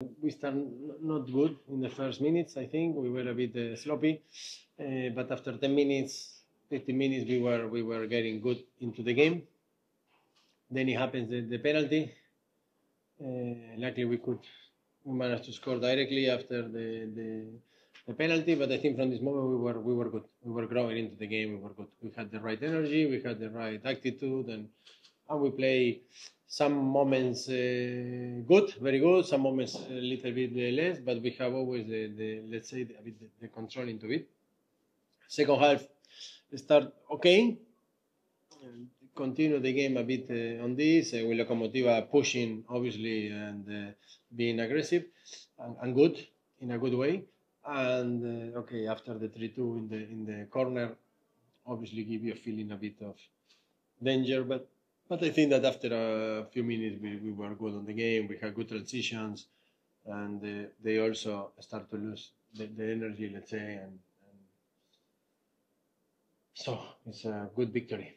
We started not good in the first minutes. I think we were a bit sloppy, but after 10 minutes, 15 minutes, we were getting good into the game. Then it happens the penalty. Luckily, we managed to score directly after the penalty. But I think from this moment we were good. We were growing into the game. We were good. We had the right energy. We had the right attitude, and we play some moments good, very good. Some moments a little bit less. But we have always let's say the control into it. Second half start okay. Continue the game a bit on this, with Lokomotiva pushing, obviously, and being aggressive and good, in a good way. And okay, after the 3-2 in the corner, obviously give you a feeling a bit of danger, but I think that after a few minutes we were good on the game. We had good transitions, and they also start to lose the energy, let's say, and so it's a good victory.